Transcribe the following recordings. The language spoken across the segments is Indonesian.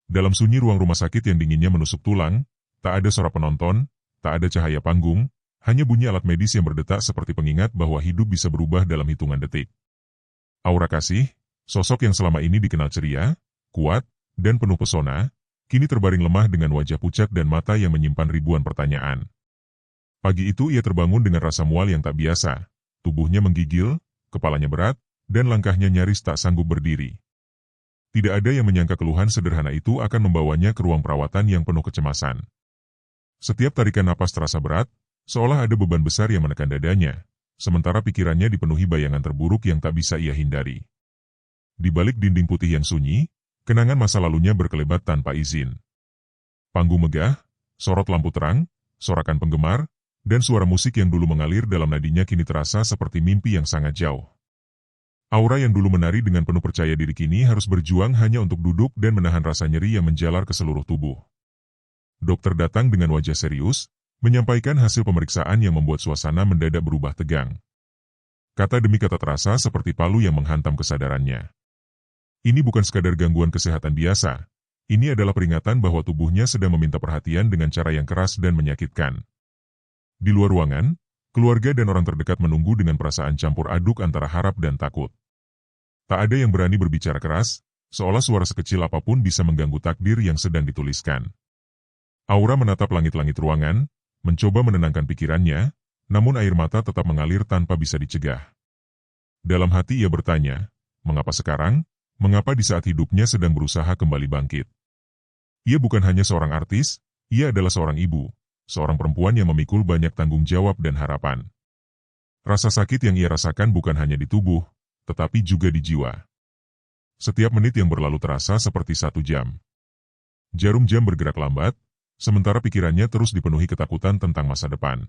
Dalam sunyi ruang rumah sakit yang dinginnya menusuk tulang, tak ada suara penonton, tak ada cahaya panggung, hanya bunyi alat medis yang berdetak seperti pengingat bahwa hidup bisa berubah dalam hitungan detik. Aura Kasih, sosok yang selama ini dikenal ceria, kuat, dan penuh pesona, kini terbaring lemah dengan wajah pucat dan mata yang menyimpan ribuan pertanyaan. Pagi itu ia terbangun dengan rasa mual yang tak biasa, tubuhnya menggigil, kepalanya berat, dan langkahnya nyaris tak sanggup berdiri. Tidak ada yang menyangka keluhan sederhana itu akan membawanya ke ruang perawatan yang penuh kecemasan. Setiap tarikan napas terasa berat, seolah ada beban besar yang menekan dadanya, sementara pikirannya dipenuhi bayangan terburuk yang tak bisa ia hindari. Di balik dinding putih yang sunyi, kenangan masa lalunya berkelebat tanpa izin. Panggung megah, sorot lampu terang, sorakan penggemar, dan suara musik yang dulu mengalir dalam nadinya kini terasa seperti mimpi yang sangat jauh. Aura yang dulu menari dengan penuh percaya diri kini harus berjuang hanya untuk duduk dan menahan rasa nyeri yang menjalar ke seluruh tubuh. Dokter datang dengan wajah serius, menyampaikan hasil pemeriksaan yang membuat suasana mendadak berubah tegang. Kata demi kata terasa seperti palu yang menghantam kesadarannya. Ini bukan sekadar gangguan kesehatan biasa, ini adalah peringatan bahwa tubuhnya sedang meminta perhatian dengan cara yang keras dan menyakitkan. Di luar ruangan, keluarga dan orang terdekat menunggu dengan perasaan campur aduk antara harap dan takut. Tak ada yang berani berbicara keras, seolah suara sekecil apapun bisa mengganggu takdir yang sedang dituliskan. Aura menatap langit-langit ruangan, mencoba menenangkan pikirannya, namun air mata tetap mengalir tanpa bisa dicegah. Dalam hati ia bertanya, mengapa sekarang? Mengapa di saat hidupnya sedang berusaha kembali bangkit? Ia bukan hanya seorang artis, ia adalah seorang ibu. Seorang perempuan yang memikul banyak tanggung jawab dan harapan. Rasa sakit yang ia rasakan bukan hanya di tubuh, tetapi juga di jiwa. Setiap menit yang berlalu terasa seperti 1 jam. Jarum jam bergerak lambat, sementara pikirannya terus dipenuhi ketakutan tentang masa depan.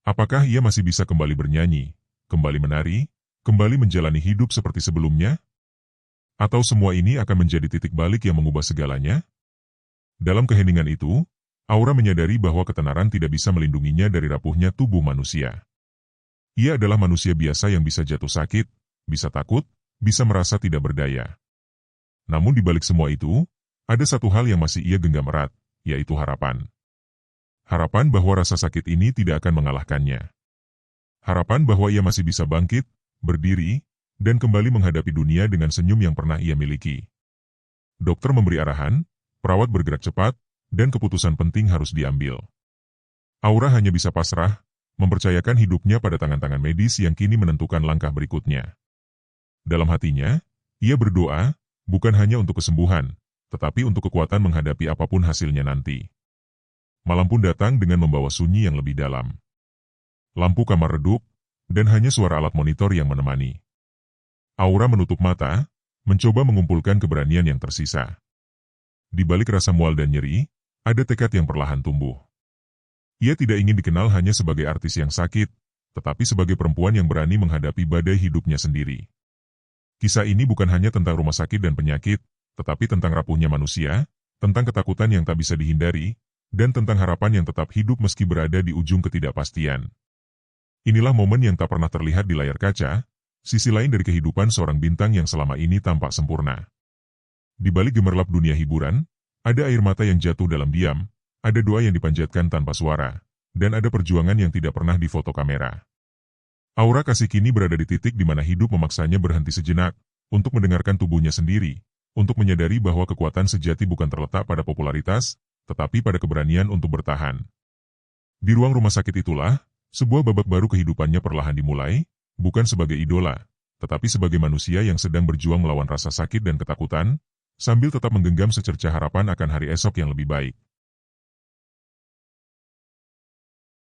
Apakah ia masih bisa kembali bernyanyi, kembali menari, kembali menjalani hidup seperti sebelumnya? Atau semua ini akan menjadi titik balik yang mengubah segalanya? Dalam keheningan itu, Aura menyadari bahwa ketenaran tidak bisa melindunginya dari rapuhnya tubuh manusia. Ia adalah manusia biasa yang bisa jatuh sakit, bisa takut, bisa merasa tidak berdaya. Namun di balik semua itu, ada satu hal yang masih ia genggam erat, yaitu harapan. Harapan bahwa rasa sakit ini tidak akan mengalahkannya. Harapan bahwa ia masih bisa bangkit, berdiri, dan kembali menghadapi dunia dengan senyum yang pernah ia miliki. Dokter memberi arahan, perawat bergerak cepat, dan keputusan penting harus diambil. Aura hanya bisa pasrah, mempercayakan hidupnya pada tangan-tangan medis yang kini menentukan langkah berikutnya. Dalam hatinya, ia berdoa, bukan hanya untuk kesembuhan, tetapi untuk kekuatan menghadapi apapun hasilnya nanti. Malam pun datang dengan membawa sunyi yang lebih dalam. Lampu kamar redup, dan hanya suara alat monitor yang menemani. Aura menutup mata, mencoba mengumpulkan keberanian yang tersisa. Di balik rasa mual dan nyeri, ada tekad yang perlahan tumbuh. Ia tidak ingin dikenal hanya sebagai artis yang sakit, tetapi sebagai perempuan yang berani menghadapi badai hidupnya sendiri. Kisah ini bukan hanya tentang rumah sakit dan penyakit, tetapi tentang rapuhnya manusia, tentang ketakutan yang tak bisa dihindari, dan tentang harapan yang tetap hidup meski berada di ujung ketidakpastian. Inilah momen yang tak pernah terlihat di layar kaca, sisi lain dari kehidupan seorang bintang yang selama ini tampak sempurna. Di balik gemerlap dunia hiburan, ada air mata yang jatuh dalam diam, ada doa yang dipanjatkan tanpa suara, dan ada perjuangan yang tidak pernah difoto kamera. Aura Kasih kini berada di titik di mana hidup memaksanya berhenti sejenak, untuk mendengarkan tubuhnya sendiri, untuk menyadari bahwa kekuatan sejati bukan terletak pada popularitas, tetapi pada keberanian untuk bertahan. Di ruang rumah sakit itulah, sebuah babak baru kehidupannya perlahan dimulai, bukan sebagai idola, tetapi sebagai manusia yang sedang berjuang melawan rasa sakit dan ketakutan, sambil tetap menggenggam secercah harapan akan hari esok yang lebih baik.